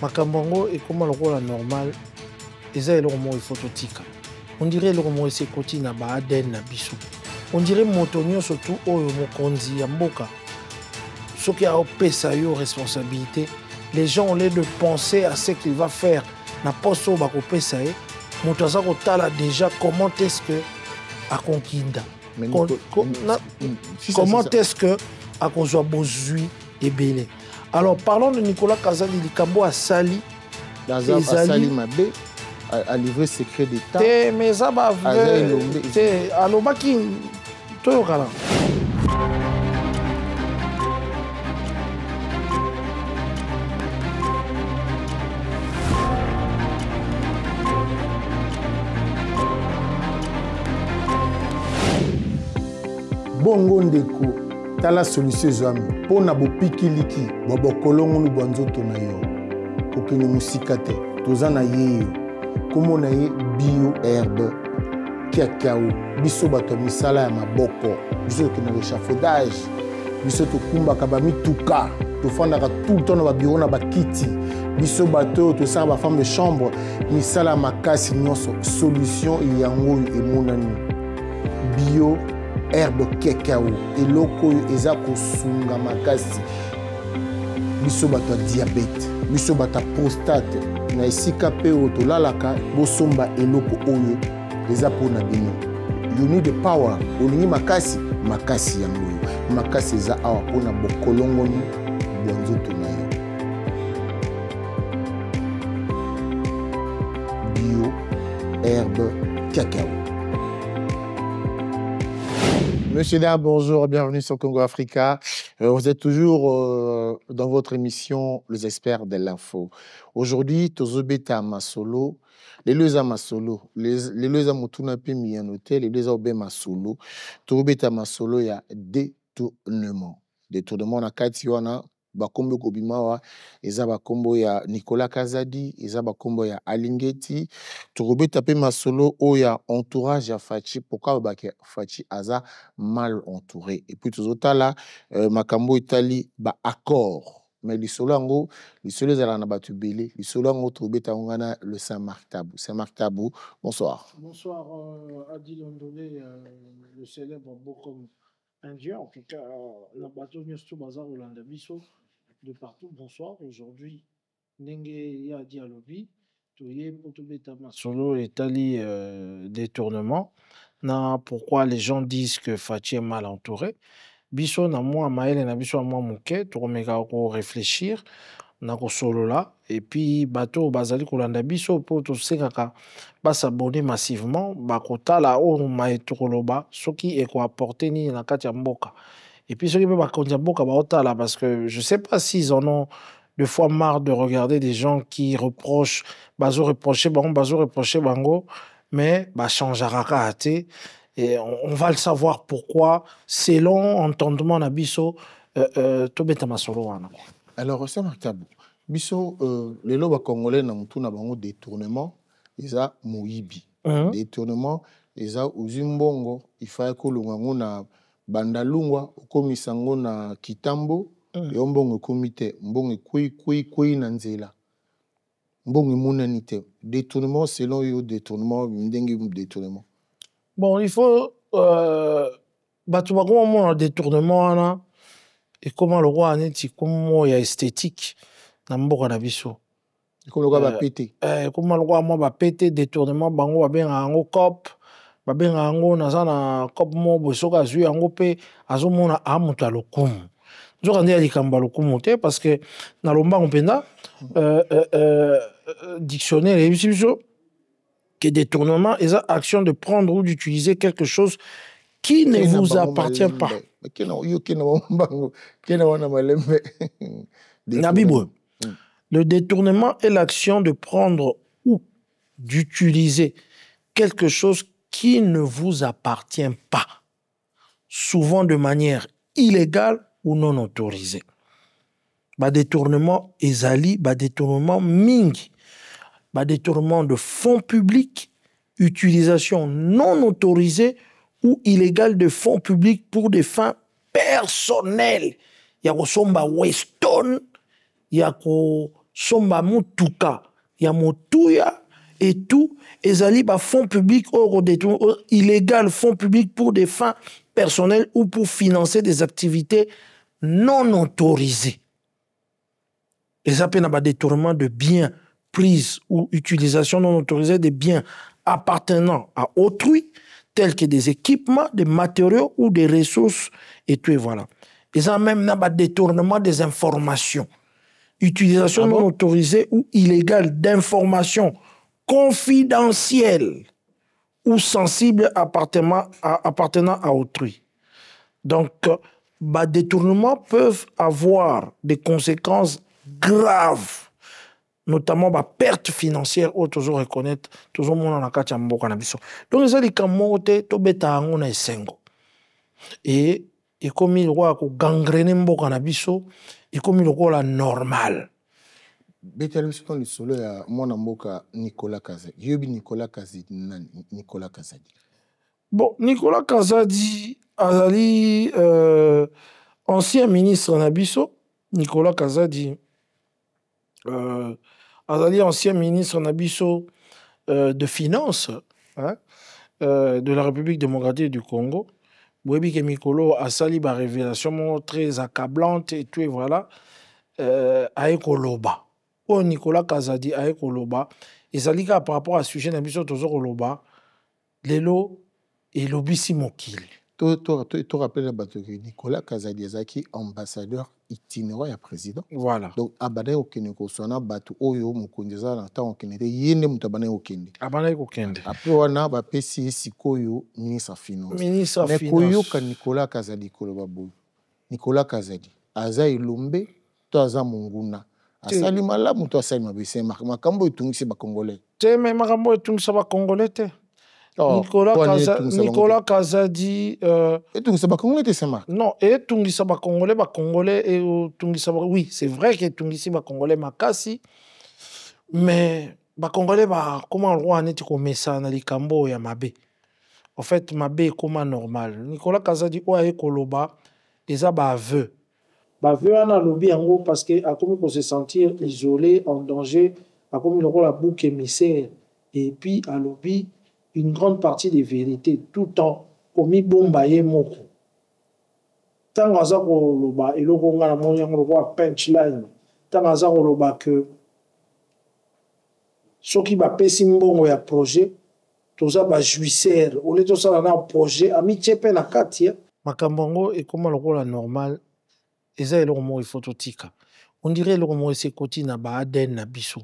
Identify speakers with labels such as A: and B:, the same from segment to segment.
A: Makambongo et comment le rôle normal, ils ont le mot phototique. On dirait le mot c'est côté na ba aden na biso. On dirait motonio surtout au mokonzi ya mboka. Ce qui a opéré yo responsabilité, les gens ont l'air de penser à ce qu'il va faire. Na poso ba ko pesa e, motoza ko tala déjà comment est-ce que a conquinda. Comment est-ce que a kozwa bozui ebele. Alors parlons de Nicolas Kazadi Likambo à Sali.
B: Sali Mabé a livré secret d'État.
A: Mais ça va vrai. Alors baki to kala.
B: Bongo ndeko tala solution zwami pona bopiki liki bokolongo lu banzoto na yo kokini musika te tozana yeyo komona ye bio herbe kiakao biso bato misala ya maboko biso kina l'échafaudage biso to kumbaka ba mituka to fandaka tout le temps na ba bureau na ba kiti biso bato to sa ba femme de chambre misala makasi nyonso solution yango emonani bio herbe cacao eloko eza kosunga makasi biso bato diabète biso bato prostate na esika pe otolalaka bosomba eloko oyo eza pona bino you need the power olingi makasi yango makasi eza awa pona bokolongoni bwanzoto na yo bio herbe cacao. Monsieur Dam, bonjour, bienvenue sur Congo Africa. Vous êtes toujours dans votre émission Les Experts de l'Info. Aujourd'hui, Tozobeta Masolo, les Leza Masolo, les Leza Mutuna Pimi en hôtel, les Leza Obe Masolo. Tozobeta Masolo, il y a détournement. Détournement, on a Katiwana, Bakombo Kobimawa, eza bakombo ya Nicolas Kazadi, eza bakombo ya Alingeti, Tourobe tapé masolo o ya entourage ya Fachi, pourquoi bake Fachi aza mal entouré. Et puis tozotala makambo Italie ba accord. Mais lisolo ango, lisolo zala na batu belé, lisolo ango Tourobe taongana le Saint-Marc Tabou. Saint-Marc Tabou, bonsoir.
A: Bonsoir Adil Ondolé, le célèbre Bokom indien, en tout cas la bateau Nyosto Bazar Olanda Bisso. De partout, bonsoir. Aujourd'hui, Nenge ya Dialobi, Toye Potobeta Masolo et Tali détournement. Na pourquoi les gens disent que Fachi est mal entouré. Biso na moi Maël na biso moi Mouké, to meka ko réfléchir na ko solo là et puis bateau bazali kolanda biso po to sekaka ba s'abonner massivement ba kota la o maetoloba soki e ko apporter ni na kati ya mboka. Et puis, ceux qui peuvent là, parce que je ne sais pas s'ils en ont deux fois marre de regarder des gens qui reprochent, bazo reprocher bango, mais bah change à et on va le savoir pourquoi, selon entendement Nabiso, Tobeta Masolo.
B: Alors, ça m'a tabou. Biso, les lois congolais n'ont tout n'abandon détournement, ils ont moibi. Détournement, ils ont uzimbongo, il faut que l'on a bandalungwa okomisango na kitambo yo mbongo komite mbongo kui na nzela mbongo monanité détournement selon yo détournement ndenge détournement
A: bon il faut batu bakoma mona détournement wana et comment le roi aneti comme ya esthétique na mboka na biso
B: comme le roi ba pété
A: comment le roi moi ba pété détournement bango ba benga ngo cop babenga yango naza na kope mo bosoka azwi yango pe azomona amuta lokumu nzoka nde alikamba lokumu te parce que na lombango mpenda dictionnaire eyebisi biso que détournement est action de prendre ou d'utiliser quelque chose qui ne vous appartient pas. Le détournement est l'action de prendre ou d'utiliser quelque chose qui ne vous appartient pas, souvent de manière illégale ou non autorisée. Ba détournement ezali, ba détournement mingi, ba détournement de fonds publics, utilisation non autorisée ou illégale de fonds publics pour des fins personnelles. Ya ko somba Weston, ya ko somba mutuka ya motuya et tout ezali ba fonds publics illégal fonds publics pour des fins personnelles ou pour financer des activités non autorisées. Et ça peut na ba détournement de biens, prise ou utilisation non autorisée des biens appartenant à autrui, tels que des équipements, des matériaux ou des ressources et tout et voilà. Et ça même na ba détournement des informations, utilisation non autorisée ou illégale d'informations confidentielles ou sensibles appartenant à autrui. Donc, bah, détournements peuvent avoir des conséquences graves, notamment bah, perte financière, ou toujours reconnaître, toujours mon en a mboka na biso. Donc, les alikamote, to beta ango na esengo. Et comme il roi ko gangrene mboka na biso, et comme il roi la normal.
B: Betel biso le solo ya mwana mboka Nicolas Kazadi. Yobi Nicolas Kazadi nani Nicolas Kazadi. Bon,
A: Nicolas Kazadi azali ancien ministre na biso. Nicolas Kazadi azali ancien ministre na biso de finances, hein, de la République démocratique du Congo. Bouébi ke Mikolo a sali ba révélation très accablante et tout et voilà. Aekoloba. Oh Nicolas Kazadi Aekoloba. Et ça liga par rapport à ce sujet d'ambition toujours Koloba. Lelo et l'obisi mokil.
B: Tu rappelles Nicolas Kazadi Zaki, ambassadeur itinérant et président.
A: Voilà.
B: Donc abane okeneko sona batu oyo mukondeza na ta okenede yene mutabane okende.
A: Abane okende.
B: Après wana ba pesi sikoyo ministre finance.
A: Ministre
B: finance. Mais
A: finance.
B: koyo Nicolas Kazadi Koloba boy. Nicolas Kazadi aza ilumbe to aza munguna. Asali malamu to asali mabese makambo etungisi ba congolais.
A: Te me makambo etungisa ba congolais te. Nicolas Kazadi
B: etungisa ba congolais te sema.
A: Non, etungisa ba congolais et etungisa oui, c'est vrai que etungisi ba congolais makasi. Mais ba congolais ba comment roi neti ko mesa na likambo ya mabe. En fait, mabe comment normal. Nicolas Kazadi oye koloba eza ba aveu. Baveux a lobby yango parce que a comme se sentir isolé, en danger, a comme le rôle à bouc émissaire et puis à lobby une grande partie des vérités tout en commis bombaye moko. Tant à ça qu'on loba et le ronga la moyen on voit punchline. Tant à ça qu'on loba que ce qui va passer mbongo ya projet tout ça va jouisseur au lieu de ça dans un projet ami tchepe na katia makambongo et comment le rôle normal. Et ça, il faut tika. On dirait le romo c'est côté na ba aden na biso.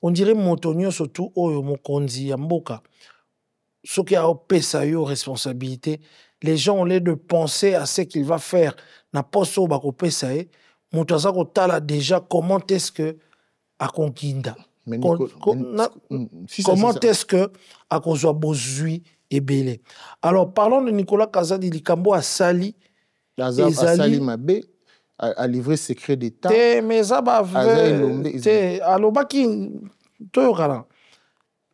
A: On dirait montonio surtout oyo mokonzi ya mboka. Ce qui a pesa yo responsabilité, les gens ont l'air de penser à ce qu'il va faire. Na poso ba ko pesa e, motaza ko tala déjà comment est-ce que a konkinda. Comment est-ce que a kozwa bozui et belé. Alors parlons de Nicolas Kazadi Likambo à Sali.
B: Sali Mabe a livré secret d'État.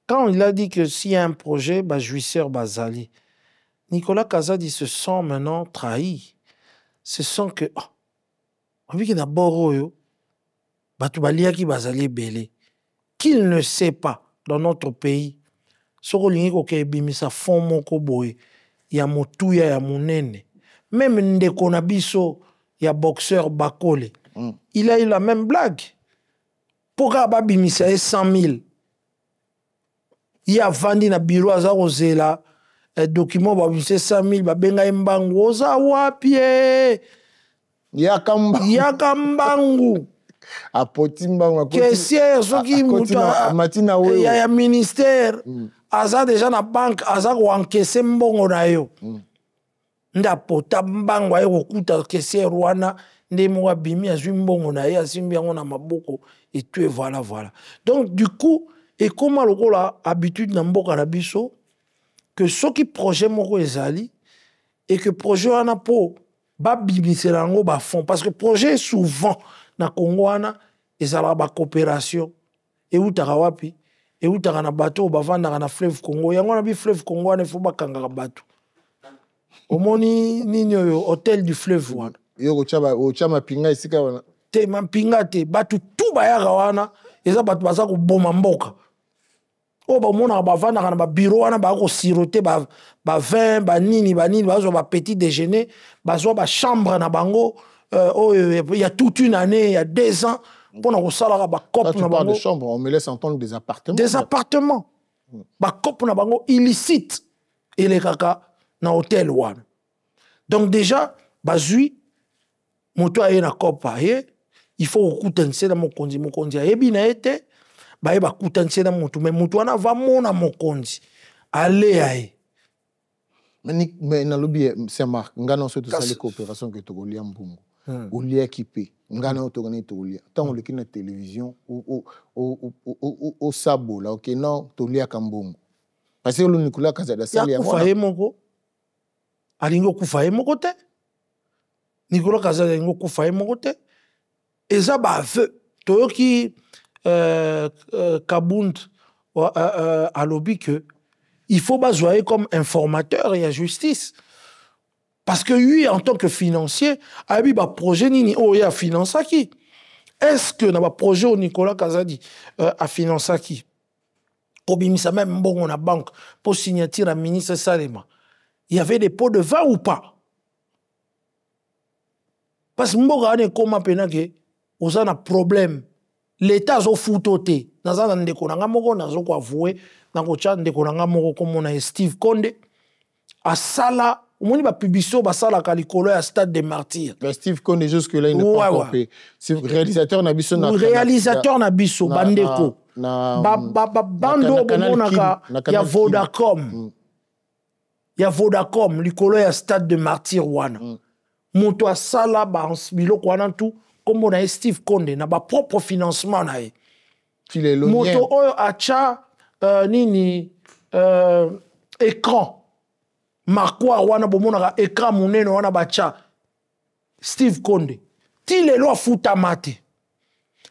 A: Quand il a dit que s'il y a un projet, bah, jouisseur Bazali, Nicolas Kazadi se sent maintenant trahi. Se sent que, on vit qu'il y a Boroyo, Batubaliaki Bazali Belé, qu'il ne sait pas dans notre pays, Sorolingi Kokebimisa Fon Moko Boy, Yamotuya Yamunene, même Ndekonabiso, il y a boxeur Bakole. Il a eu la même blague. Pourquoi Babimisa est 100 000? Il y a vendu na bureau à Zarozela, document Babimisa 100 000, Babenga Mbangu, Oza Wapie. Yakambangu.
B: Apotimbangu.
A: Caissière, ceux qui il y a un ministère. Aza déjà na banque, Aza encaissé Mbongo na yo. Nda pota mbango aye kokuta kese rwana ndemo wa bimi azwi mbongo na ye asimbi yango na maboko et tout voilà voilà. Donc du coup et comment lokola habitude na mboka na biso que soki projet moko ezali et que projet wana po ba bimisela yango ba fond parce que projet souvent na Congo wana ezala ba coopération et utaka wapi et utaka na bateau bavanda na fleuve Congo yango na bi fleuve Congo wana faut bakanga bateau. Omoni nini yo hôtel du fleuve wana.
B: Yo ochama pinga isika wana.
A: te mampinga te batu tout bayaka wana eza batu baza koboma mboka oyo bamonaka bavandaka na babiro wana baya kosirote bavin banini bazwa bapetit déjeuner bazwa bachambre na bango il y a toute une année il y a 2 ans mpona kosalaka bacope na bango.
B: De chambre, on me laisse entendre des appartements.
A: Des appartements. Bacope na bango illicite elekaka na hôtel wana. Donc déjà bazui moto aye na cope aye il faut okutanise na mokonzi ayebi na ete baye bakutanise na moto mais moto wana va mona mokonzi ale aye.
B: Mais na lobi c'est Marc ngana so to sali coopération que to kolia mbungu. Olia kipe ngana otogane to olia tant le kina télévision au sabo là OK non to lia kambongo parce que le Nicolas Kazadi sali ya
A: kufa moko alingo kufa moko te Nicolas Kazadi alingo kufa moko te eza ba aveu toyoki Kabund alobi que il faut bazoyer comme informateur et à justice. Parce que lui, en tant que financier, a eu un projet nini oh ya finance qui. Est-ce que na projet au Nicolas Kazadi a financé qui? Obimisa même bon on a banque pour signature à ministre Salema. Il y avait des pots de vin ou pas? Parce que mboka ane koma pena ke oza na problème. L'État zo futoté. Naza na ndeko nanga moko nazo ko avouer na ko tcha ndeko nanga moko comme on a Steve Konde a sala on va publier basala kalikolo à Stade des Martyrs.
B: Steve Konde jusque là il n'est pas encore payé. C'est réalisateur na biso na
A: réalisateur na biso bandeko. Bando bomonaka ya Vodacom. Ya Vodacom likolo ya Stade des Martyrs wana. Moto asala ba biloko wana tout comme on a Steve Konde na ba propre financement na ye. Moto oyo acha nini écran Marquois wana bomonaka écran munene wana bacha Steve Konde ti lelo afuta mate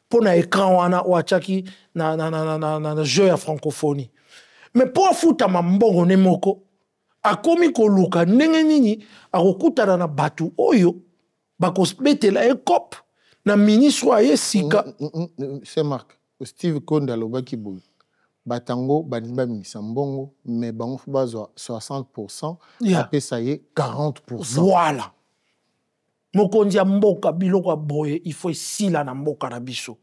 A: pona écran wana wachaki na jeu ya francophonie mais po afuta mambongo ne moko akomi koluka ndenge nini akokutana na batu oyo bakosbetela ekop na ministre aye sika.
B: C'est Marc Steve Konde alobaki boy batango banimba misambongo mais bango bazwa 60% après ça y est 40%.
A: Voilà. Mokonzi ya mboka biloko boye il faut sila na mboka na biso.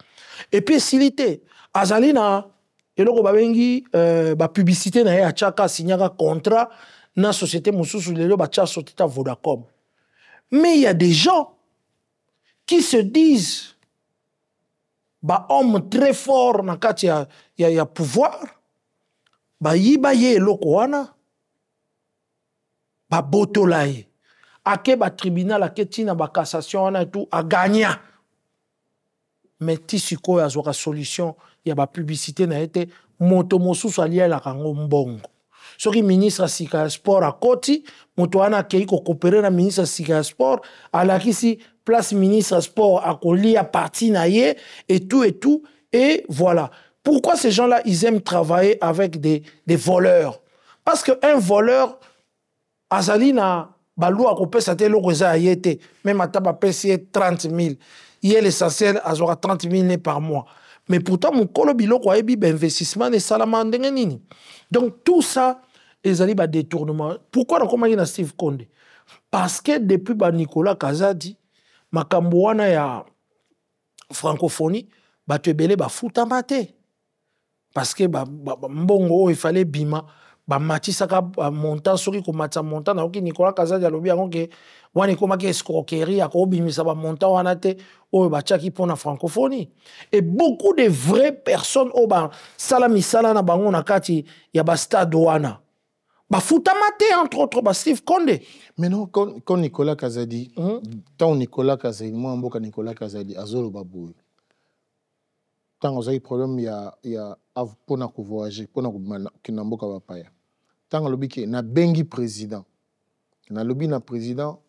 A: Et puis silité azali na eloko babengi ba publicité na ya chaka signaka contrat na société mususu lelo ba cha société Vodacom. Mais il y a des gens qui se disent ba homme très fort na kati ya pouvoir ba yiba ye eloko wana ba botola ye ake ba tribunal ake tina ba cassation wana tout a gagné mais ti sikoyo azwaka solution ya ba publicité na ete moto mosusu alielaka ngo mbongo soki ministre sika ya sport akoti moto wana akei kokopere na ministre sika ya sport alakisi place ministre sport akolia parti na ye et tout et voilà. Pourquoi ces gens-là ils aiment travailler avec des voleurs? Parce que un voleur azali na balu akopesa te loko eza yete même ataba pesi 30 000 il est l'essentiel azora 30 000 par mois mais pourtant mon kolo biloko ayebi ba investissement ne salama ndenge nini. Donc tout ça ezali ba détournement. Pourquoi na komaki na Steve Konde? Parce que depuis ba Nicolas Kazadi makambo wana ya francophonie bato ebele bafutama te parce que mbongo il fallait bima bamatisaka montant soki komatisa montant na oki Nicolas Kazadi alobi yango ke wana ekomaki escroquerie akobimisa bamontant wana te oyo batiaki mpona francophonie. Et beaucoup de vraies personnes oyo basala misala na bango na kati ya bastade wana bafutama te entre autres Steve Konde.
B: Mais non, quand Nicolas Kazadi, tant Nicolas Kazadi, moi, mboka Nicolas Kazadi, azolo baboué. Tant on a eu problème, il y a pour na voyager, pour na kina mboka bapaya. Tant on a dit na bengi président, na lobby na président,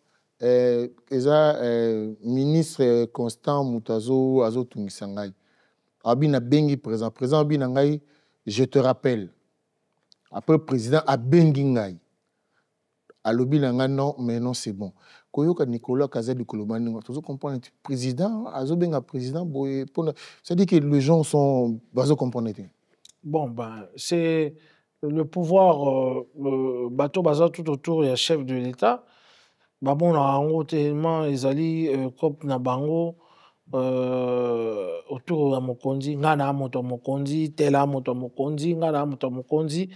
B: ministre Constant Moutazo azo tungisangai. Abi na bengi président abi na ngai, je te rappelle. Après le président a bengi ngai. À l'obi non, mais non, c'est bon. koyoka Nicolas Kazadi Kolomani, tu comprends, président, azobenga président, c'est-à-dire que les gens sont baso comprendre.
A: Bon, ben, c'est le pouvoir, bateau bazar tout autour, il y a chef de l'État. Bah bon, là, en gros, tellement, ils allaient, comme Nabango, autour de Mokondi, Ngana Moto Mokondi, Tela Moto Mokondi, Ngana Moto Mokondi.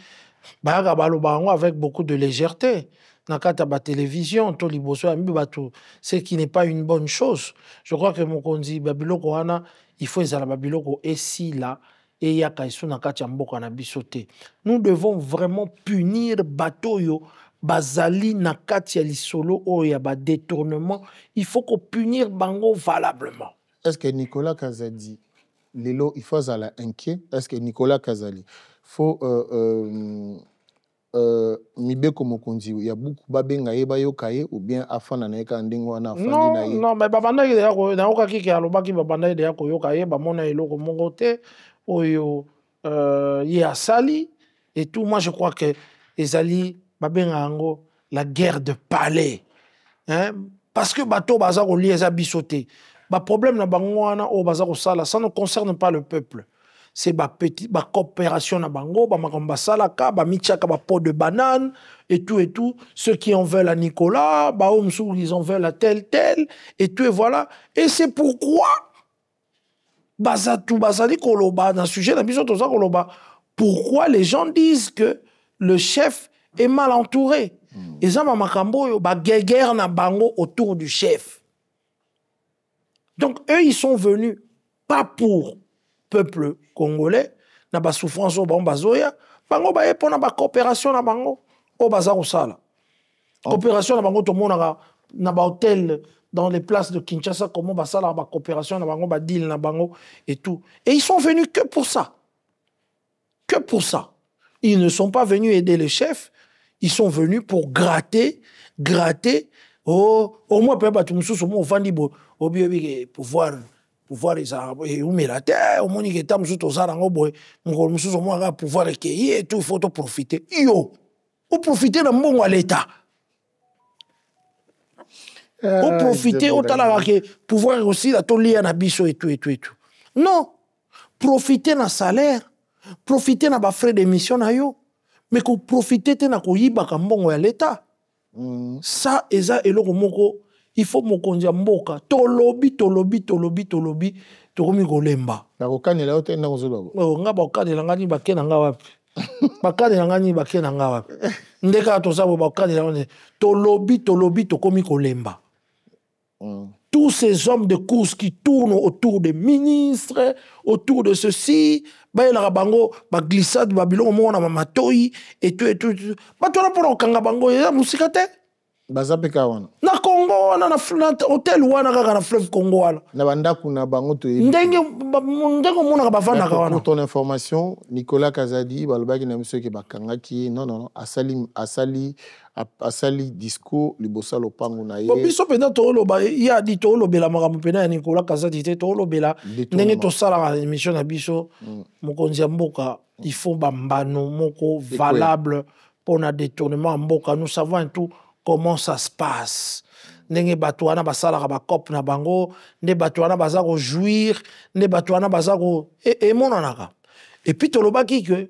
A: Bah, Bango avec beaucoup de légèreté. Nakata ba télévision, to liboso ambi bato, c'est qui n'est pas une bonne chose. Je crois que Mokondi, Babiloko Wana, il faut ezala Babiloko esi là. Et ya kaisu nakati mboka na bisote. Nous devons vraiment punir Batoyo, Bazali nakati ya lisolo o ya ba détournement. Il faut qu'on punir Bango valablement.
B: Est-ce que Nicolas Kazadi, Lelo, il faut aller inquiet? Est-ce que Nicolas Kazali, faut Mibeko Mokonzi, il y a beaucoup babenga yeba yokaye ou bien afana na eka ndingo wana afandi na ye?
A: Non, mais babanda ide yako na oka kiki alobaki babanda ide yako yokaye ba mona eloko mongo te oyo ye asali et tout. Moi je crois que ezali babenga ango la guerre de palais, hein, parce que bato baza ko lieza bisoté ba problème na bango wana o baza ko sala, ça ne concerne pas le peuple. C'est ba petit ba coopération na bango ba makomba salaka ba michaka ba pot de banane et tout. Ceux qui en veulent à Nicolas, ba omsou ils en veulent à tel et tout, et voilà. Et c'est pourquoi bazatu bazali koloba dans sujet na biso toza koloba, pourquoi les gens disent que le chef est mal entouré. Et ça makambo yo ba guerre na bango autour du chef. Donc eux ils sont venus pas pour peuple congolais, na ba souffrance au bazoya, bango ba epona ba coopération na bango au bazar sala. Coopération na bango to monaka na ba hôtel dans les places de Kinshasa, comment ba sala ba coopération na bango ba deal na bango et tout. Et ils sont venus que pour ça. Que pour ça. Ils ne sont pas venus aider le chef, ils sont venus pour gratter. Oh, au moins peut-être tu me sous au vandi bo pouvoir et où mais la terre au moins il est amoussou to ça ngo boy ngo moussou au moins pouvoir recueillir et tout, il faut te profiter yo ou profiter de mbongo à l'état ou profiter au talaka que pouvoir aussi la to lia na biso et tout non, profiter na salaire, profiter na ba frais d'émission na yo, mais ko profiter te na ko yiba ka mbongo à l'état. Ça eza eloko moko il faut mokonzi mboka tolobi tokomi kolemba
B: bakokanela yo te na kozoloba
A: nga bakokanela ngani bakena nga wapi bakanela ngani bakena nga wapi ndeka tozabo bakokanela tolobi tokomi kolemba. Tous ces hommes de course qui tournent autour des ministres, autour de ceci, la bango, ba glissade, Babylone, mona mamatoi, et tout. Ba tu pour okanga bango, ya musikate.
B: Bazapeka wana.
A: Na Congo wana na hôtel wana kaka na fleuve Congo wana.
B: Na banda kuna bango to yebi.
A: Ndenge mona ka bafana ka wana.
B: Pour ton information, Nicolas Kazadi balobaki na monsieur ke bakangaki non, asali discours libosa lopango na ye.
A: Biso penda to loba ya di to lobela makambo penda ya Nicolas Kazadi te to lobela ndenge to sala émission na biso mokonzi ya mboka il faut bambano moko valable pour na détournement mboka. Nous savons tout comment ça se passe. Nenge batouana basala ba cop na bango, ne batouana bazako jouir, ne batouana bazako et monanaka. Et puis tolobaki que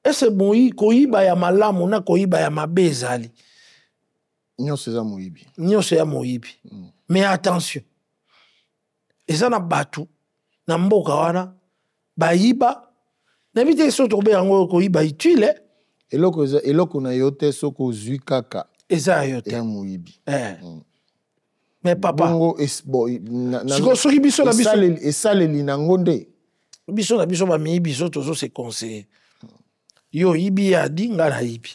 A: ese moyi koyiba ya malamu na koyiba ya mabezali.
B: Nyonso ya moyibi.
A: Nyonso ya moyibi. Mais attention. Eza na batu na mboka wana bayiba na bite so tobe yango koyiba itile.
B: Eloko na yote soko zui kaka.
A: Eza yote.
B: Ya moyibi.
A: Mais papa.
B: Bongo
A: soki biso na biso.
B: Esaleli na ngonde.
A: Biso na biso ba mi biso tozo se conseiller. Yo ibi ya di nga na ibi.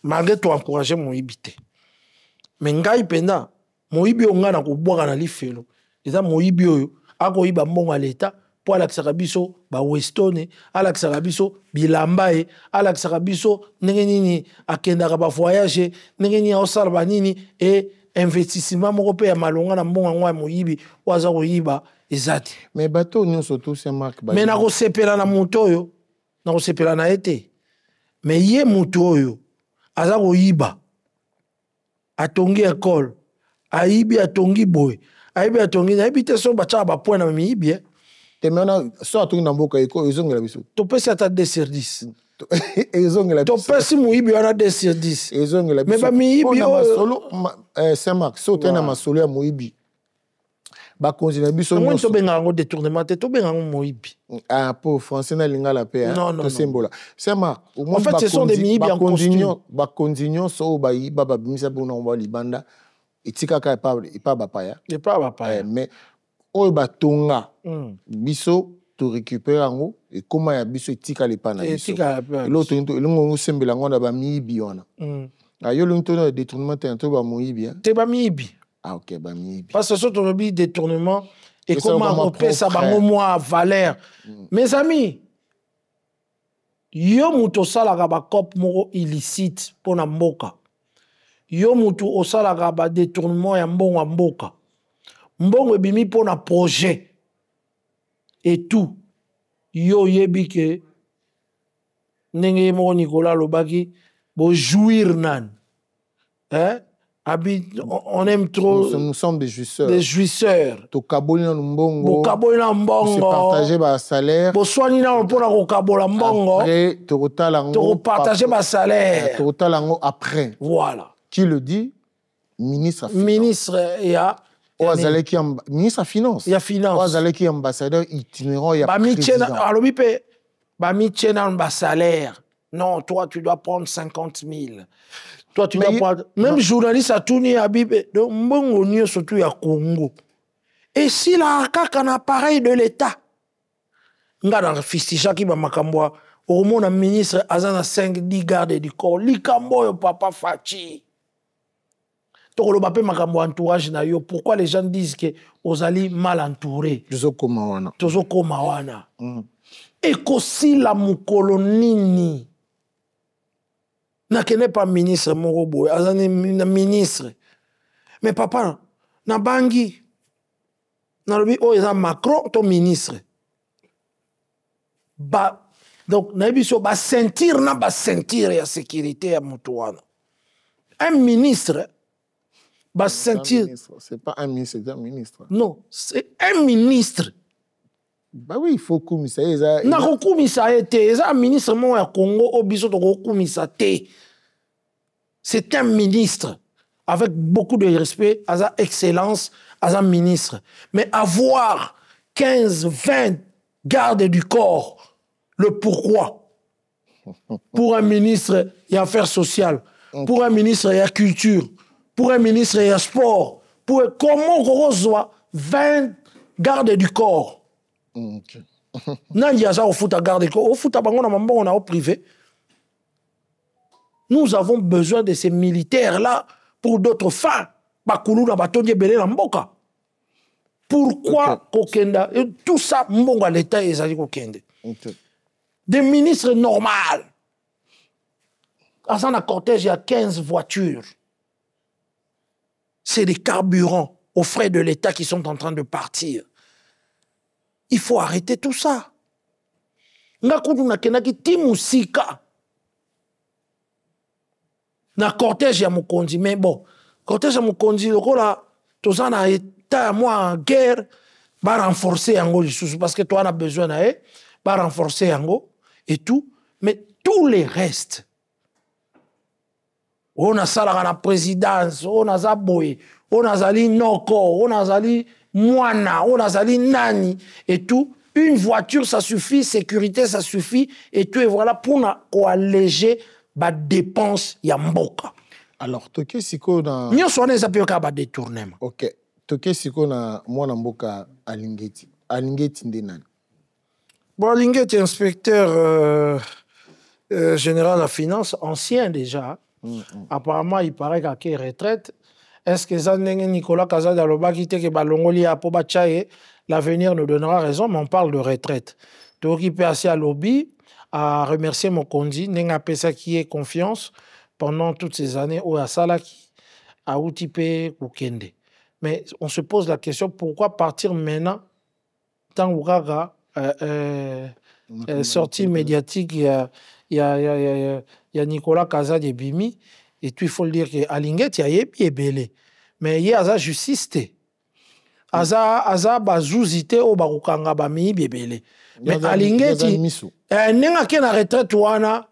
A: Malgré to encourager mon ibi te. Mais ngai penda mo ibi onga na ko bwaka na lifelo. Eza mo ibi oyo ako iba mbongo à l'état. Po alakisaka biso ba westone, alakisaka biso bilamba e, alakisaka biso ndenge nini akendaka ba voyage, ndenge nini osala ba nini et investissement moko pe ya malonga na mbongo ngwa moyibi waza koyiba ezati.
B: Mais bateau nyonso tous ces marques ba.
A: Mais na ko sepela na moto oyo, na ko sepela na ete. Mais ye moto oyo aza koyiba. atongi école aibi atongi boy aibi atongi aibi te so bacha ba point na miibi
B: te maintenant so atongi na mboka eko ezongela biso
A: to pesi ata 2 sur 10
B: ezongela
A: biso to pesi muibi wana 2 sur 10
B: ezongela biso
A: mais ba miibi
B: masolo Saint-Marc so tena masolo ya muibi ba konzina biso
A: no to benga ngo détournement te to benga ngo muibi
B: pour français na lingala pe to sembola Saint-Marc
A: en fait ce sont des miibi en costume
B: ba konzinyo so ba yi ba bimisa bona ngo libanda etika ka pas bapaya mais oyo batonga biso to récupérer ngo et comment ya biso etika le pana biso l'autre elongo sembela ngo na ba miibi wana yo lonto na détournement te ba muibi
A: te ba miibi
B: ok ba miibi
A: parce que surtout le détournement et comment on peut ça bango moi valeur mes amis yo muto sala ka ba cop moko illicite pona mboka yo mutu osalaka ba détournement ya mbongo mboka mbongo ebimi pona projet et tout yo yebi ke ndenge moko Nicolas lobaki bo jouir nan on aime trop
B: nous sommes des
A: jouisseurs
B: to kabolina mbongo
A: se
B: partager ba salaire
A: bo soigner na pona ko kabola mbongo
B: après to
A: partager ba salaire
B: to talango après
A: voilà.
B: Qui le dit? Ministre ministre à finance.
A: Il y a finance.
B: Qui ambassadeur itinérant, il y a président.
A: Alors, salaire. Non, toi, tu dois prendre 50 000. Toi, tu dois prendre... Même journaliste a tourné à Bibé. Donc, bon, surtout, il y a Congo. Et si la CAC un appareil de l'État, nga dans le fisticha qui va makamboa, au moins, un ministre, azana 5-10 gardes du corps, likambo, papa Fachi. Entourage na yo. Pourquoi les gens disent que Ozali mal entouré? Tozo komawana. Et qu'aussi la moukolonini. Na kene pas ministre morobo. Azane ministre. Mais papa, na bangi. Na lobi o eza Macron ton ministre. Donc na biso ba sentir ya sécurité ya mutuana. Un ministre
B: c'est pas un ministre, c'est un ministre.
A: Non, c'est un ministre.
B: Bah oui, il faut commissaire.
A: Na commissaire c'est un ministre mon Congo au biso to commissaire. C'est un ministre avec beaucoup de respect, à sa excellence, à sa ministre. Mais avoir 15, 20 gardes du corps, le pourquoi? Pour un ministre et affaires sociales, pour un ministre et culture, pour un ministre et sport, comment on reçoit 20 gardes du corps? Nandia au foot à garde du corps, au foot à bangon on a au privé. Nous avons besoin de ces militaires-là pour d'autres fins. Pourquoi Kokenda? Tout ça, mbonga l'État et Zali Kokende. Des ministres normaux. Dans un cortège, il y a 15 voitures. C'est des carburants aux frais de l'État qui sont en train de partir. Il faut arrêter tout ça. Ngakudu na kenaki timusika. Na cortège ya Mukonzi. Mais bon, cortège ya Mukonzi, le là, tous en a état, moi, en guerre, va renforcer Yango, parce que toi, on a besoin d'aller, va renforcer Yango, et tout. Mais tous les restes, on a ça la présidence, on a Zaboy, on a Zali Noko, on a Zali Moana, on a Zali Nani, et tout. Une voiture, ça suffit, sécurité, ça suffit, et tout, et voilà, pour alléger les dépenses, il y a mboka.
B: Alors, toke siko na...
A: Nyo soane za pioka ba détournement.
B: Ok. Toke siko na mwana mboka Alingeti. Alingeti ndenani?
A: Bon, Alingeti, inspecteur général de la finance, ancien déjà. Apparemment, il paraît qu'il y a retraite. Est-ce que Zandenge Nicolas Kazada Lobaki te ke balongoli a poba chaye, l'avenir nous donnera raison, mais on parle de retraite. Toki pe assez à lobby, à remercier mon condi, n'enga pesa qui est confiance pendant toutes ces années au Asala qui a outipé Kukende. Mais on se pose la question, pourquoi partir maintenant tant Ouraga sortie médiatique, il y a Nicolas Kazad et Bimi, Et puis, il faut le dire que Alingeti a yebi belé. Mais il y a justice. Aza bazuzite o bakukanga ba mi belé. Mais Alingeti, nenga ke na retraite wana,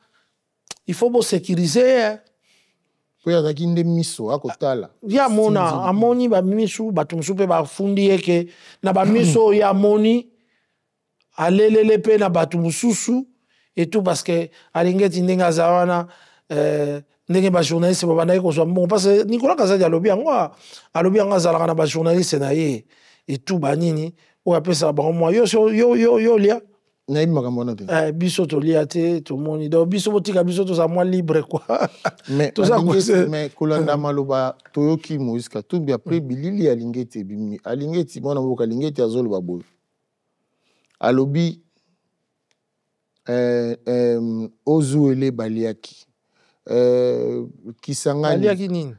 A: il faut sécuriser.
B: Il
A: y a mona, amoni ba misu, batumsu pe ba fundi eke, na ba miso ya moni, alelele pe na batumususu, et tout parce que Alingeti nenga zawana, ndenge ba journaliste ba banaye ko so bon parce que Nicolas Kazadi alobi anga zalaka na ba journaliste na ye et tout banini o apesa ba mo yo lia
B: na makambo na te
A: biso to lia te to moni do biso botika biso to za moi libre quoi
B: mais mais kolanda maloba toyoki Moïse Katumbi après bilili Alingeti bimi Alingeti mona boka Alingeti azolo baboy alobi ozuele baliaki Kisangani
A: baliaki nini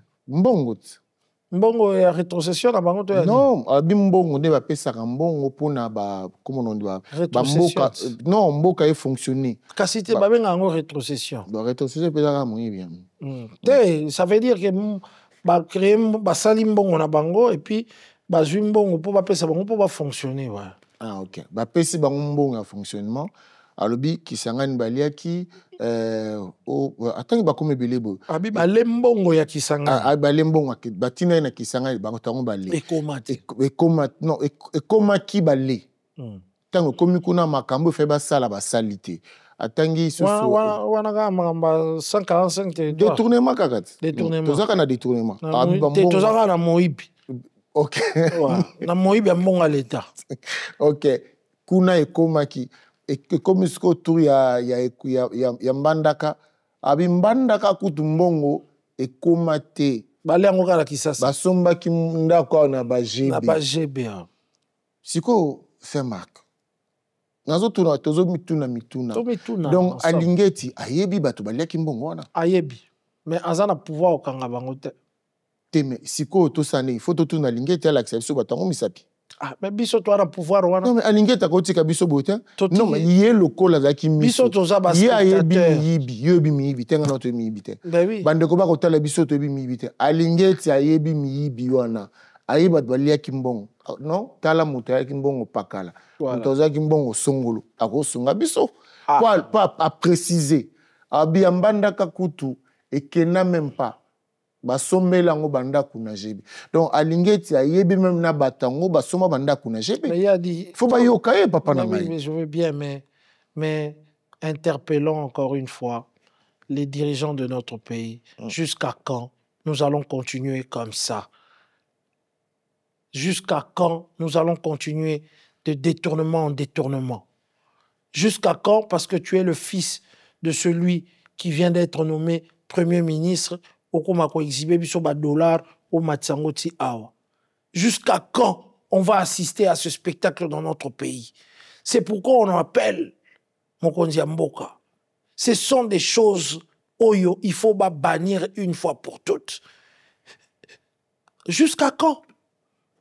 B: mbongo
A: ya rétrocession na bango to ya
B: non abi mbongo nde bapesaka mbongo mpona ba comment on dit ba mboka non mboka e fonctionner
A: kasi te babenga yango rétrocession
B: ba rétrocession pesaka moyibi
A: te ça veut dire que ba créer basali mbongo na bango et puis bazwi mbongo po bapesa bango po ba fonctionner ouais.
B: Ah ok bapesi bango mbongo ya fonctionnement alobi Kisangani baliaki atangi bakome belebo
A: abi balembongo ya Kisangani
B: balembongo batina na Kisangani bango tango bale ekoma non ekoma ki bale tango komi kuna makambo fe basala basalite atangi susu
A: wana ka makamba 145 territoire
B: détournement kakati
A: détournement
B: tozaka na détournement
A: tozaka na moyibi
B: ok
A: na moyibi ya mbongo l'état
B: ok kuna ekomaki ekomi siko tour ya mbandaka abi mbandaka kutu mbongo ekoma te
A: bale yango kala Kisasa
B: basombaki ndako na ba
A: GB
B: siko fait marque nazo tuna tozo mituna donc Alingeti ayebi bato baliaki mbongo wana
A: ayebi mais azana pouvoir okanga bango
B: te mais siko tosane il faut totuna Alingeti ala accès bato ngo misapi
A: mais biso to ana pouvoir wana
B: non mais Alingeti akotika biso bote non mais yé lokola zaki
A: biso toza ba
B: yebi miyibi tenga na to miyibi te bande ko ba ko tala biso to miyibi te Alingeti ayebi miyibi wana ayiba baliaki mbongo non tala moto yaki mbongo pakala moto zaki mbongo songolo akosunga biso pas à préciser abi ambandaka kutu ekena même pas basombela ngo banda kuna jebi donc Alingeti ayebi même na batango basoma banda kuna jebi
A: mais il a dit
B: faut ba yoka papa na
A: mais je veux bien mais interpellons encore une fois les dirigeants de notre pays jusqu'à quand nous allons continuer comme ça jusqu'à quand nous allons continuer de détournement en détournement jusqu'à quand parce que tu es le fils de celui qui vient d'être nommé premier ministre jusqu'à quand on va assister à ce spectacle dans notre pays? C'est pourquoi on appelle Mokonzi Mboka. Ce sont des choses oyo, il faut bannir une fois pour toutes. Jusqu'à quand?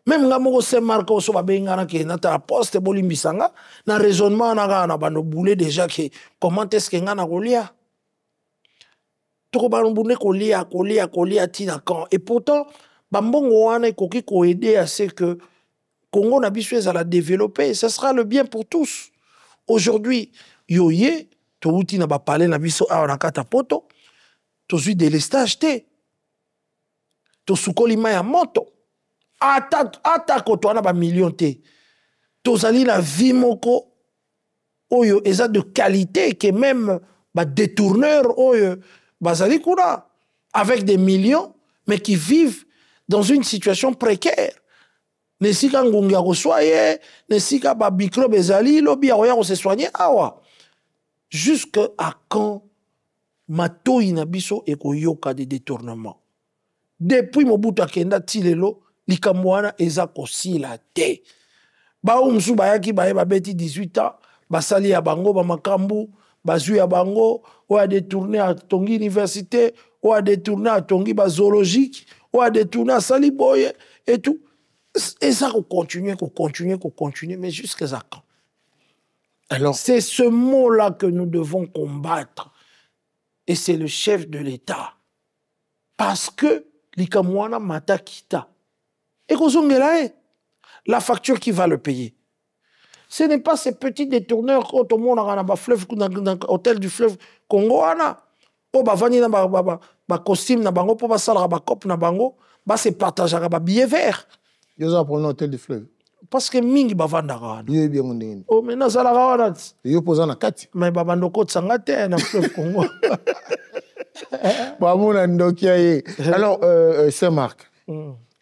A: Même nga moko se marque so babengana ke na ta poste bolimbisanga na raisonnement na bano boulé déjà que comment est-ce que nga na kolia? Et pourtant, Bambongo wana koki ko aider à ce que Congo na biso ezala développer, ce sera le bien pour tous. Aujourd'hui, yoye to uti na ba parler na biso a na kata poto, to zui délestage te. To sukoli ma ya moto. Ata ko to na ba million te. To zali na vie moko oyo eza de qualité que même ba détourneur oyo Bazali Koura, avec des millions, mais qui vivent dans une situation précaire. Nesika ngungia kosoye, nesika ba microbe ezali, lobi aoya ko se soigner awa. Jusqu'à quand mato inabiso eko yoka de détournement. Depuis Mobutu akenda tilelo, likamwana eza kosila te. Ba umsu bayaki baye babeti 18 ans, basali ya bango ba makambu, bazui ya bango, ou a détourné à Tongi Université, ou a détourné à Tongi zoologique, ou a détourné à Saliboye, et tout. Et ça, qu'on continue, mais jusqu'à quand? Alors, c'est ce mot-là que nous devons combattre. Et c'est le chef de l'État parce que likamwana mata kita. Et la facture qui va le payer. Ce n'est pas ces petits détourneurs quand au monde a un fleuve dans l'hôtel du fleuve Congo ana. Oh bah vani na ba costume na bango pour ba salra ba cop na bango ba se partager ba billet vert.
B: Ils ont pris l'hôtel du fleuve.
A: Parce que mingi ba vanda ana.
B: Yo bien on.
A: Oh mais na sala ana.
B: Yo posa na kati.
A: Mais ba bandoko tsangate na fleuve Congo.
B: Alors, Saint-Marc,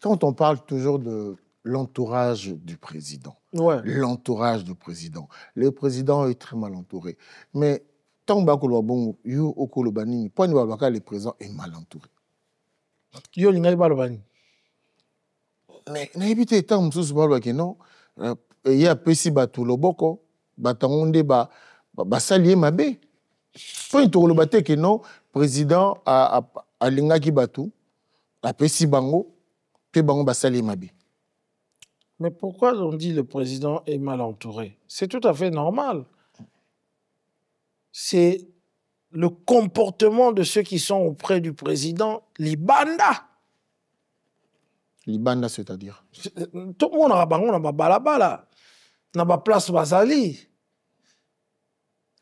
B: quand on parle toujours de l'entourage du président, l'entourage du président, le président est très mal entouré. Mais tant que le président est mal entouré. Mais n'habitez tant que non, il y a Pessi Batou Loboko, Batangonde Basalier Mabé. Point que non, président a lingaki Batou, a Pessi Bango, Pe Bango Basalier Mabé.
A: Mais pourquoi on dit le président est mal entouré? C'est tout à fait normal. C'est le comportement de ceux qui sont auprès du président, les bandas.
B: Les bandas, c'est-à-dire?
A: Tout le monde a balabala, n'a place basali.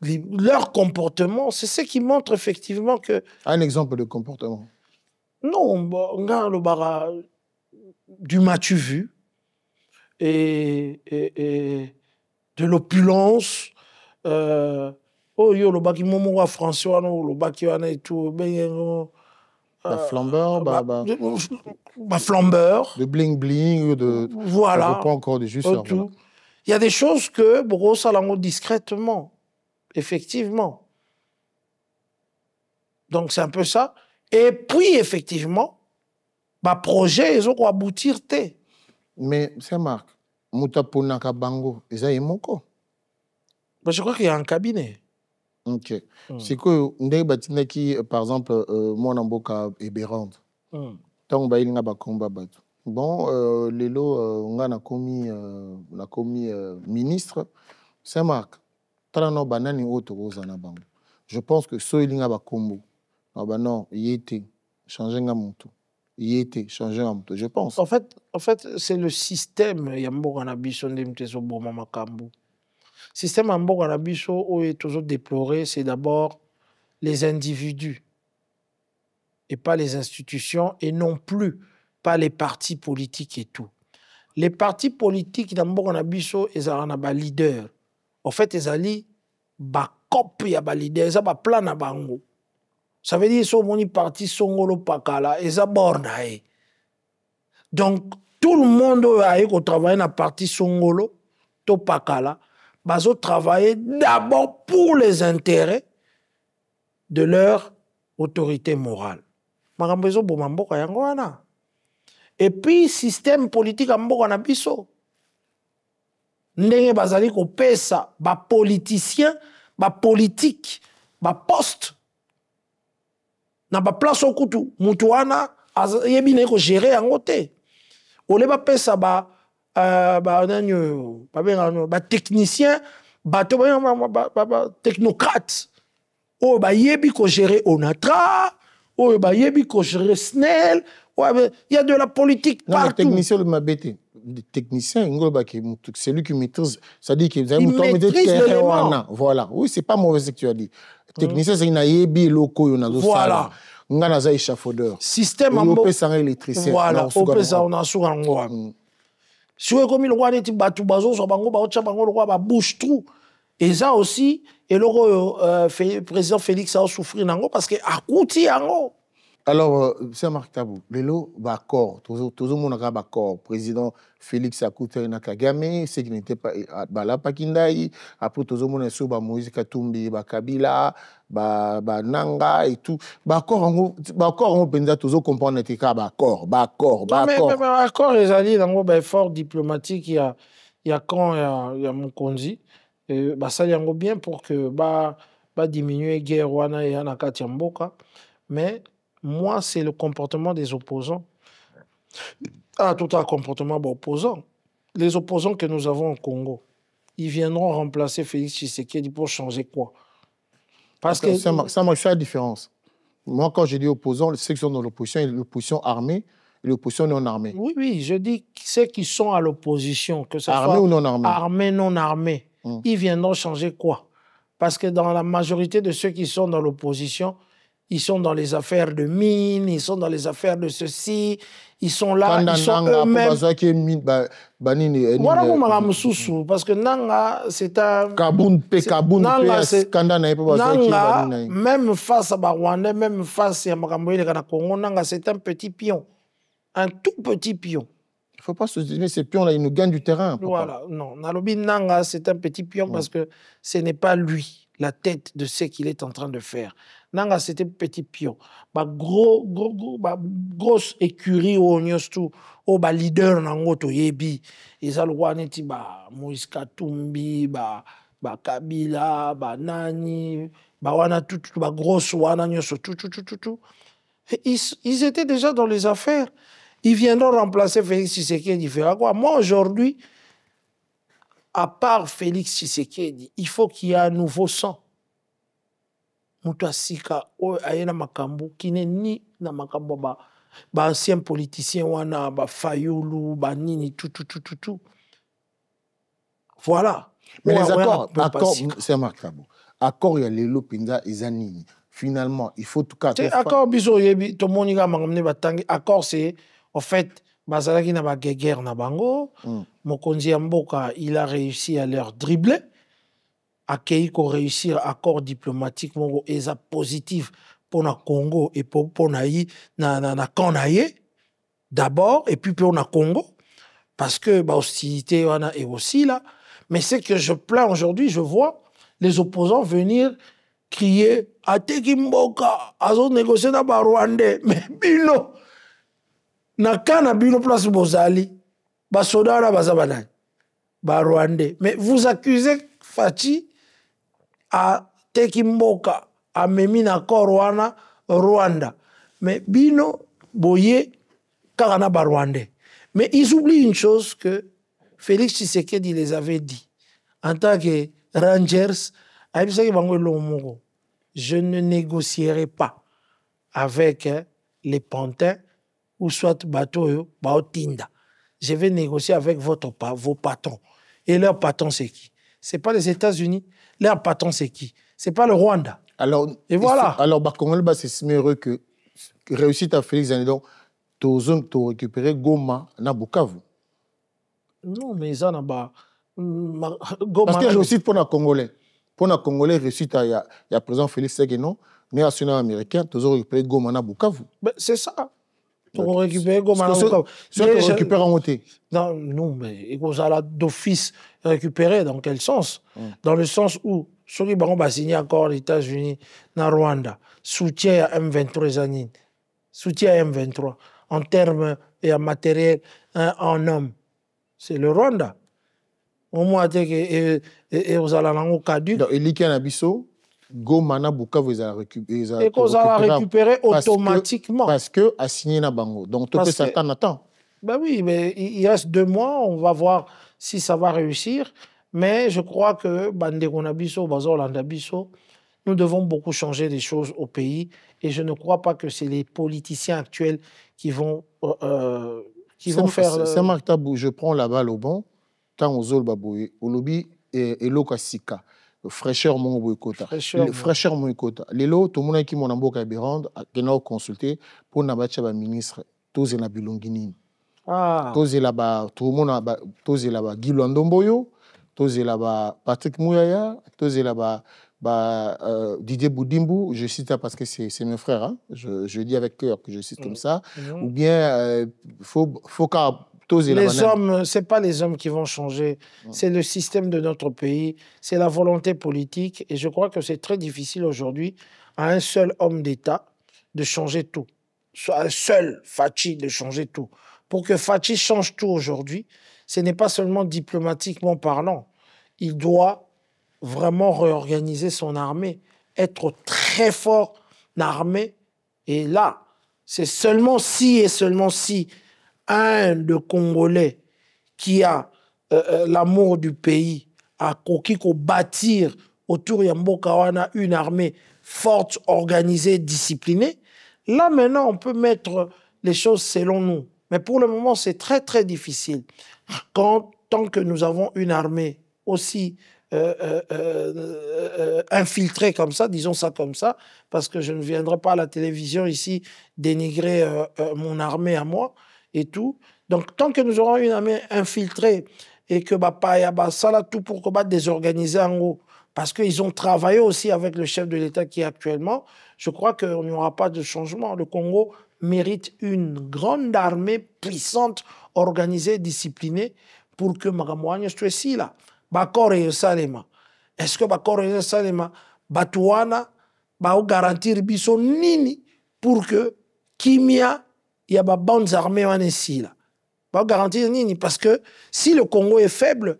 A: Leur comportement, c'est ce qui montre effectivement que...
B: Un exemple de comportement?
A: Non, on a le bara du matu vu et de l'opulence. Oh yo, le baki momo François, le baki et tout.
B: Flambeur,
A: flambeur.
B: De bling bling, de...
A: Voilà.
B: Pas encore de juste.
A: Voilà. Il y a des choses que Boro Salango discrètement. Effectivement. Donc, c'est un peu ça. Et puis, effectivement, projet, ils ont aboutir.
B: Mais, c'est Marc, Moutaponaka Bango, ils ont moko.
A: Je crois qu'il y a un cabinet.
B: Ok. C'est que, par exemple, moi, Namboka et Bérande. Tant que il y a un combat. Bon, on a commis ministre. C'est Marc. Je pense que ce qui est combo, non, il était changé un monto. Il était changé un monto, je pense.
A: En fait, c'est le système. Il y a un système où est toujours déploré, c'est d'abord les individus et pas les institutions et non plus pas les partis politiques et tout. Les partis politiques d'abord ils ont un leader. En fait, ils allaient copie à leader, ils ont plan à bango. Ça veut dire que les partis sont pakala, ils ont borné. Donc tout le monde qui travaille dans le parti Songolo, to pakala, ils travailler d'abord pour les intérêts de leur autorité morale. Et puis, système politique en Mboka biso. Ndenge bazali ko pesa ba politicien, ba politique, ba poste. Na ba place okutu, mutu wana yebi ne ko gérer yango te. Ole ba pesa ba technicien, ba technocrate. O ba yebi ko gérer Onatra, o ba yebi ko gérer SNEL. Il y a de la politique partout.
B: Le technicien de Mabete, le technicien, c'est lui qui maîtrise. Ça dit qu'il
A: maîtrise l'élément.
B: Voilà. Oui, c'est pas mauvais ce que tu as dit. Le technicien, c'est une aébi loco,
A: voilà.
B: On a un échafaudeur.
A: Système
B: en mot. On électricien.
A: Voilà. On peut ça, on a souvent. Si on comme il roi des bateaux bazo, sur bango, le roi bouche trou. Et ça aussi, et le président Félix a souffert parce que à côté yango.
B: Alors, c'est Marc Tabou. Lélo, d'accord. Tout le monde a d'accord. Président Félix Akouta Kagame, ce qui n'était pas Bala Pakindaï. Après, tout le monde est sur Moïse Katumbi, Kabila, Nanga et tout. D'accord, on peut dire toujours comprendre que d'accord.
A: Mais accord, les alliés, dans le effort diplomatique, il y a quand il y a Mukonzi. Ça y est bien pour que diminuer la guerre wana et Anakati Mboka. Mais moi, c'est le comportement des opposants. Tout un comportement opposant. Les opposants que nous avons au Congo, ils viendront remplacer Félix Tshisekedi pour changer quoi?
B: Parce que ça marche la différence. Moi, quand je dis opposants, ceux qui sont dans l'opposition, il y a l'opposition armée et l'opposition non armée.
A: Oui, oui, je dis ceux qui sont à l'opposition, que ce
B: Armée
A: soit
B: ou non armée?
A: armés, non armés, ils viendront changer quoi? Parce que dans la majorité de ceux qui sont dans l'opposition, ils sont dans les affaires de mines, ils sont dans les affaires de ceci, ils sont là, ils sont eux-mêmes. Voilà comment je parce que Nanga, c'est un... Nanga, même face à Rwandais, même face à Makamboïle Congo, Nanga, c'est un petit pion. Un tout petit pion.
B: Il ne faut pas se dire, ces pions-là, ils nous gagnent du terrain. Papa.
A: Voilà, non. Nalobi Nanga, c'est un petit pion parce que ce n'est pas lui, la tête de ce qu'il est en train de faire. Nanga, c'était un petit pion. Grosse écurie au Nyostu, au leader Nangoto Yebi. Et ça, le roi neti, Moïse Katumbi, Kabila, Nani, wana tout, grosse wana Nyoso, tout. Ils étaient déjà dans les affaires. Ils viendront remplacer Félix Tshisekedi. Quoi? Moi, aujourd'hui, à part Félix Tshisekedi, il faut qu'il y ait un nouveau sang. Moutouasika, Ayena Makambo, qui n'est ni na Makambo, ancien politicien, wana, Fayoulou, Nini, tout. Voilà.
B: Mais les accords, c'est un accord, il y a les Lopinda et Zanini. Finalement, il faut tout cas...
A: Accord, accord, c'est, en fait, Bazalaki na ba guerre na bango, Mokonzi Mboka, il a réussi à leur dribbler, à Keiko réussir accord diplomatique, et ça positif pour le Congo et pour na Kanaye, d'abord, et puis pour le Congo, parce que hostilité est aussi là. Mais c'est que je plains aujourd'hui, je vois les opposants venir crier Ateki Mboka, azo négocier na ba Rwandais, mais bino na kana bino place bozali ba soda na bazabana ba Rwandais. Mais vous accusez Fachi à Teki Mboka a memi na Korwana Rwanda. Mais bino boye karana ba Rwandais. Mais ils oublient une chose que Félix Tshisekedi les avait dit en tant que Rangers. Je ne négocierai pas avec les pantins ou soit bateau Baotinda. Je vais négocier avec vos patrons. Et leur patron, c'est qui? Ce n'est pas les États-Unis. Leur patron, c'est qui? Ce n'est pas le Rwanda.
B: Alors,
A: et voilà.
B: Alors, c'est heureux que réussite à Félix Zanidon, tu as récupéré Goma na Bukavu.
A: Non, mais ça n'a pas.
B: Parce que réussite pour les Congolais. Pour les Congolais, réussite, il y a le président Félix Seguénon, mais national américain, tu as récupéré Goma na Bukavu.
A: C'est ça. Tu as récupéré Goma na Bukavu.
B: Tu as récupéré en côté.
A: Non, mais il faut d'office récupérer. Dans quel sens? Dans le sens où, ceux qui ont signé encore les États-Unis, na Rwanda, soutien à M23, soutien à M23, en termes et en matériel, en hommes, c'est le Rwanda. Au moins, et vous allez en caduc.
B: Donc, il y a un abisso, Goma na Bukavu, vous allez récupérer.
A: Et vous allez récupérer automatiquement.
B: Parce que a signé na bango. Donc, tu peux s'attendre.
A: Ben oui, mais il reste 2 mois, on va voir si ça va réussir. Mais je crois que Bandegonabiso, Bazolandabiso, nous devons beaucoup changer des choses au pays. Et je ne crois pas que c'est les politiciens actuels qui vont faire...
B: C'est Marc Tabou, je prends la balle au bon. Tant aux autres baboué, au lobby et l'okasika. Fraîcheur mon boycota. Fraîcheur mon boycota. Les lots, tout le monde qui m'en emboque à Bérande, qui n'a consulté pour n'abattre le ministre, tous la bilongini. Tous là-bas, tout le monde, tous là-bas, Guy Landomboyo, tous là-bas, Patrick Mouyaya, tous là-bas, Didier Boudimbu, je cite parce que c'est mes frères, hein? Je dis avec cœur que je cite comme ça. Ou bien, faut qu'à
A: les hommes, ce n'est pas les hommes qui vont changer, c'est le système de notre pays, c'est la volonté politique. Et je crois que c'est très difficile aujourd'hui à un seul homme d'État de changer tout. À un seul Fachi de changer tout. Pour que Fachi change tout aujourd'hui, ce n'est pas seulement diplomatiquement parlant. Il doit vraiment réorganiser son armée, être très fort en armée. Et là, c'est seulement si et seulement si un de Congolais qui a l'amour du pays a coquille bâtir autour de Mboka wana une armée forte, organisée, disciplinée, Là, maintenant, on peut mettre les choses selon nous. Mais pour le moment, c'est très, très difficile. Tant que nous avons une armée aussi infiltrée comme ça, disons ça comme ça, parce que je ne viendrai pas à la télévision ici dénigrer mon armée à moi et tout. Donc, tant que nous aurons une armée infiltrée et que ça là tout pour combattre désorganiser en haut, parce qu'ils ont travaillé aussi avec le chef de l'État qui est actuellement, je crois qu'il n'y aura pas de changement. Le Congo mérite une grande armée puissante, organisée, disciplinée, pour que Magamouane soit ici là. Bakore et Salema. Est-ce que Bakore et Salema, Batouana, va garantir biso nini pour que Kimia, il y a des bonnes armées en ici là. Va garantir nini parce que si le Congo est faible,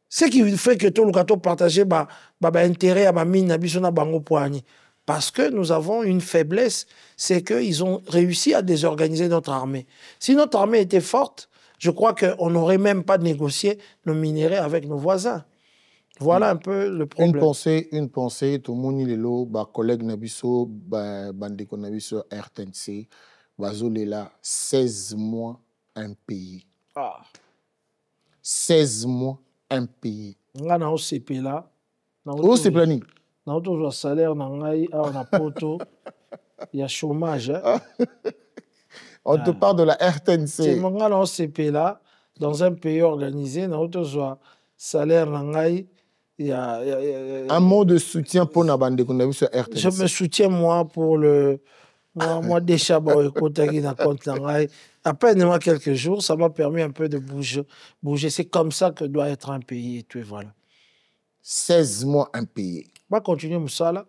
A: ce qui fait que tout le gâteau partagé intérêt à ma mine na bango poigni. Parce que nous avons une faiblesse, c'est qu'ils ont réussi à désorganiser notre armée. Si notre armée était forte, je crois qu'on n'aurait même pas négocié nos minéraux avec nos voisins. Voilà un peu le problème.
B: Une pensée, tout le monde est là, collègue Nabiso, bandeko Nabiso, RTNC, Bazolela, 16 mois, un pays. 16 mois, un pays.
A: On a OCP là.
B: Où c'est plani?
A: On a toujours salaire, on a poto, il y a chômage.
B: On te parle de la RTNC.
A: On a OCP là, dans un pays organisé, on a toujours salaire, il y a
B: un mot de soutien pour Nabande qu'on a vu sur RTNC.
A: Je me soutiens moi pour le moi déjà à peine quelques jours, ça m'a permis un peu de bouger. C'est comme ça que doit être un pays et tout, et voilà.
B: 16 mois un pays.
A: Va continuer Moussala.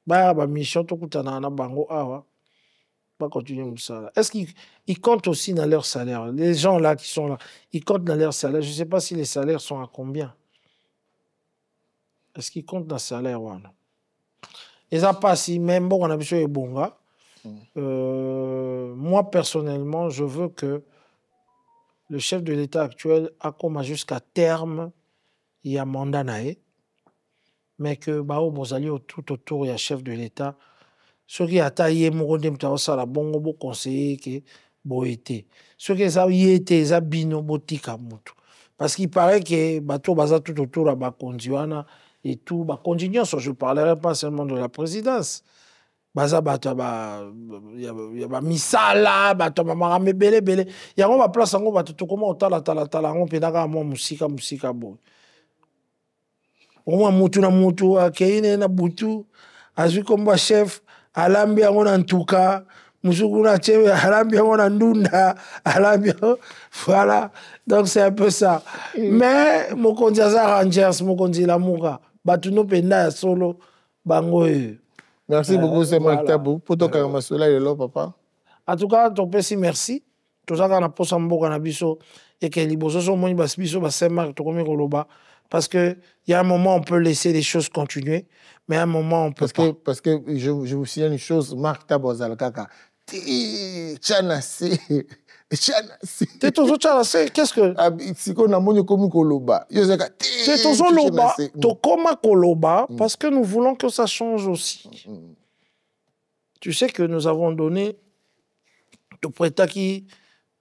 A: Ba mission to kutana na bango awa. Va continuer Moussala. Est-ce qu'ils comptent aussi dans leur salaire? Les gens là qui sont là, ils comptent dans leur salaire. Je ne sais pas si les salaires sont à combien. Est-ce qu'ils comptent dans le salaire? Et ça passe, si même bon, on a besoin de bonga. Moi, personnellement, je veux que le chef de l'État actuel a comme jusqu'à terme, il y a mandat naé, mais que Bao Bozali tout autour, il y a chef de l'État. Ce qui a taillé mon la bongo bo conseiller que bo été. Ce qui a été ça bino botika mutu. Parce qu'il paraît que bateau baza tout autour à Bakondiwana et tout, continuation. Je ne parlerai pas seulement de la présidence. Baza bato il y a misala bato marame belé belé. Il y a une place en bato tout comment tala on pédaga moi musika bo. Au moins mutu na mutu akeine na butu azui comme chef alambi on en tout cas musuku na chef alambi on en ndunda alambi voilà. Donc c'est un peu ça. Mais mon kondiaza Rangers mon kondi la muka bato no penda solo bango.
B: Merci beaucoup, c'est Marc Tabou. Pour toi, Karamassola, il est là, papa.
A: En tout cas, ton petit merci. Tout ça, on a posé un bon cannabis et que les bossos sont moins bassiso, c'est Marc, tout comme Koloba. Parce qu'il y a un moment, on peut laisser les choses continuer, mais à un moment, on peut pas.
B: Parce que je vous signale une chose, Marc Tabou, Zalkaka. Tchanassi.
A: T'es toujours tchanassi, qu'est-ce que.
B: Si on a mon comme Koloba.
A: T'es toujours Loba, t'es comme Koloba, parce que nous voulons que ça change aussi. Tu sais que nous avons donné tout prêt qui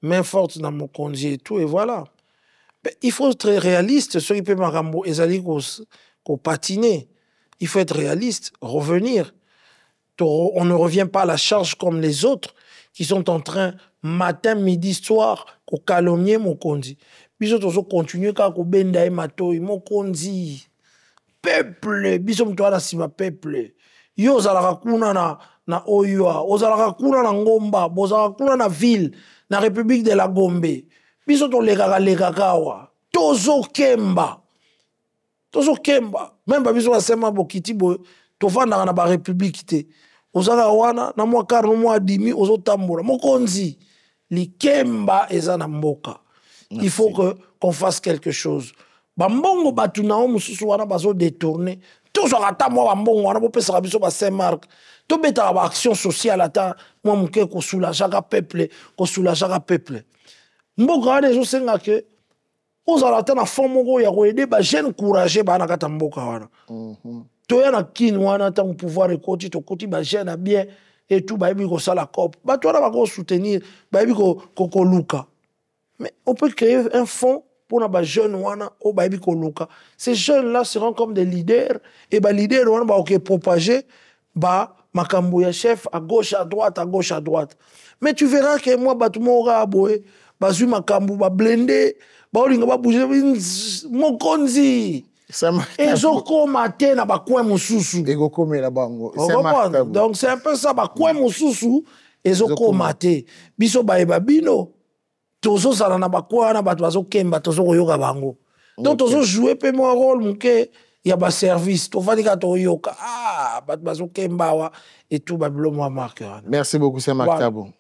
A: main forte dans mon congé et tout, et voilà. Mais il faut être réaliste, ceux qui peuvent m'arambo, et qu'on patiner. Il faut être réaliste, revenir. On ne revient pas à la charge comme les autres qui sont en train, matin, midi, soir, de calomnier mon kondi. Biso tozo continuer ka ko benda e matoi mon kondi. Peuple, biso mto ala sima peuple. Yo zalaka kuna na Oyoa, ozalaka kuna na Ngomba, bozalaka kuna na ville, na République de la Gombe. Biso to lekaka wa. Tozo kemba. Même ba biso basema bokiti bo to vanda na ba république te. Ozaka wana na mwa kar no mwa dimi ozotambola. Mokonzi likemba eza na mboka. Il faut qu'on fasse quelque chose. Bambongo batuna o mususu wana bazo détourner. Toujours ata mwa bambongo wana bo pesa biso ba Saint-Marc. To beta ba action sociale ata mwa muke ko soulager peuple. Mboka wana ezo senga ke ozala ata na fond moko ya ko aider ba jeune courageux ba na kata mboka wana. To ya na kin wana ta pouvoir ekoti to koti ba jeune bien et tout, bah, il ça la COP. Bah, toi, là, va soutenir, bah, il luka. Mais on peut créer un fonds pour les jeunes wana au bah, il luka. Ces jeunes-là seront comme des leaders, et bah, leaders wana, bah, ok, propager, bah, Makambouya chef, à gauche, à droite, à gauche, à droite. Mais tu verras que moi, bah, tout le monde aura aboué, bah, zu Makambou, bah, blendé, bah, on va bouger, mon konzi. Ezokoma te na bakwe mususu. Donc c'est un peu ça, bakwe mususu, ezokoma te. Biso baeba bino, tozo sala na bakwe na bato bazokemba, tozo koyoka bango. Donc tozo jouer pe mo rôle muke ya ba service, to fadika to yoka. Ah, bato bazokemba wa et tout babilo mo marque.
B: Merci beaucoup, c'est Marc Tabou.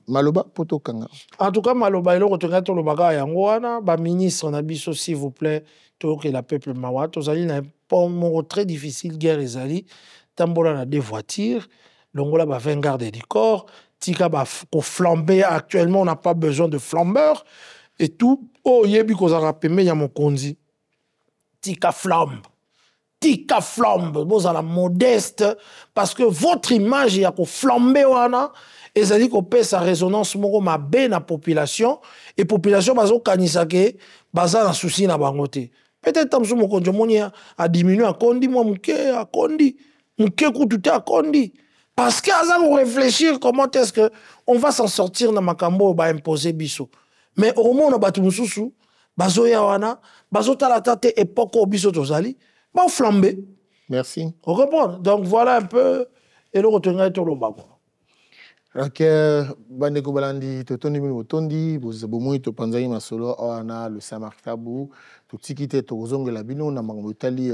B: Maloba poto kanga.
A: En tout cas, Maloba elo kotenga to lobaga yango wana, ba ministre na biso s'il vous plaît, to que la peuple mawa, to zali na moment très difficile guerre ezali, tambola na deux voitures, longola ba 20 gardes du corps, tika ba ko flamber actuellement on n'a pas besoin de flambeurs et tout. Oh yebi ko za rapeme ya mokonzi. Tika flambe. Tika flambe, vous à la modeste parce que votre image ya ko flamber wana ezali ko pesa sa résonance moko mabe na population et population bazo kanisa ke baza na souci na bangote. Peut-être tamso mokonjo moni a diminué a kondi moi muke kututé a kondi parce que aza ko réfléchir comment est-ce que on va s'en sortir na makambo ba imposer biso. Mais au moins on batu mususu bazo ya wana bazo tala tate époque au biso tozali ba flamber.
B: Merci.
A: On comprend. Donc voilà un peu et le retenir tout le bago.
B: Ok, bandeko balandi totondi mino tondi bomoi to panzai masolo ana le Saint-Marc Tabou to tikite to zongela bino na mango tali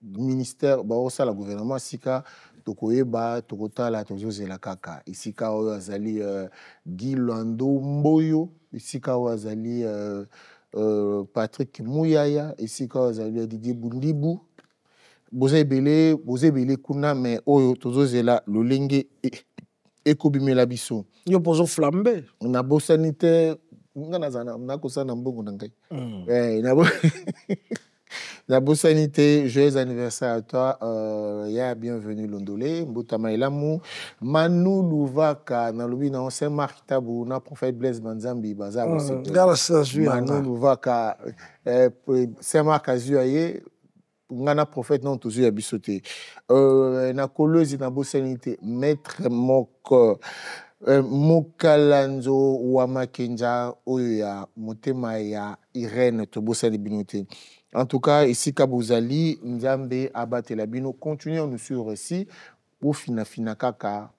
B: ministère ba osa la gouvernement sika to koyeba to kotala to zozela kaka isika oyo azali Guy Lando Mboyo isika oyo azali Patrick Mouyaya isika oyo azali Didier Bundibu bozebele kuna mais oyo to zozela lolenge ekobimela biso
A: yo pozo flamber
B: na bosanité ngana zana na kosana mbongo na ngai na bosanité joyeux anniversaire à toi ya bienvenue Londolé mbotama elamu Manu Luvaka na lobi na Saint-Marc Tabou na prophète Blaise Manzambi baza Manu Luvaka Saint-Marc azuaye ngana prophète non toujours abisoté na kolozi na bosanité maître moko mokalanzo wa makenja oyo ya motema ya Irène to bosani binoté. En tout cas ici kabozali nzambe abatela bino continuez nous sur récit pour fina kaka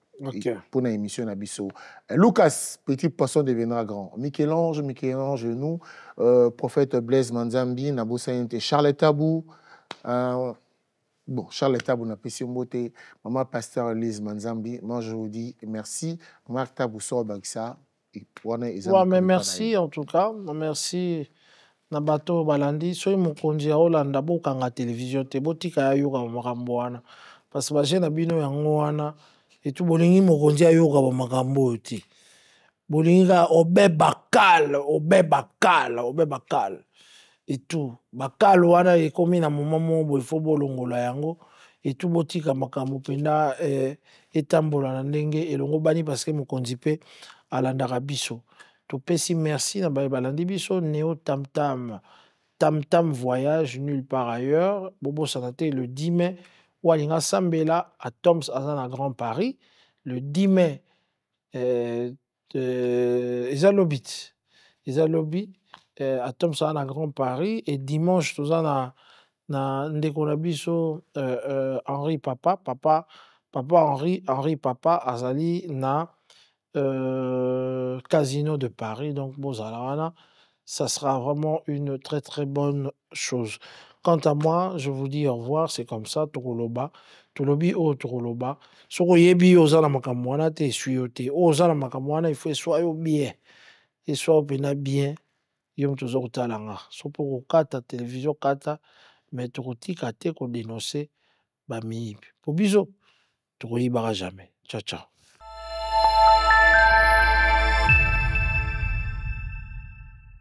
B: pour na émission na biso. Lucas petit poisson deviendra grand. Michel-Ange nous prophète Blaise Manzambi na bosanité Charles Tabou. Bon, Charles Tabou na pesi mbote, maman pasteur Lise Manzambi, moi je vous dis merci. Marc Tabou sort baksa et
A: ouais, mais merci en tout cas, merci na bato balandi soy mokonzi ya Hollande bokanga télévision te botika yoka makambo wana parce que ba na bino yango wana et tout bolingi mokonzi ayoka ba makambo te. Bolingi ka obebakal et tout bakalo wana ekomi na moment mo il faut bolongola yango et tout botika makambo penda etambola na ndenge elongo bani parce que mokonzi pe alandaka biso to pesi merci na balandi biso Neo Tam Tam voyage nulle part ailleurs bobo sanate le 10 mai walinga sambela à Toms à Grand Paris le 10 mai Ezalobit à Thompson à Grand Paris et dimanche tout ça na ndekonabiso Henri Papa Henri Papa azali na Casino de Paris donc bozalana ça sera vraiment une très très bonne chose. Quant à moi je vous dis au revoir, c'est comme ça tokoloba tolobi o tokoloba soko yebi ozala makambo wana te suyote ozala makambo wana il faut soit bien et soit bien yom toujours talanga sopo kokata télévision kata mais tokotika te ko dénoncer ba miibi po biso tokoyibaka jamais. Ciao ciao.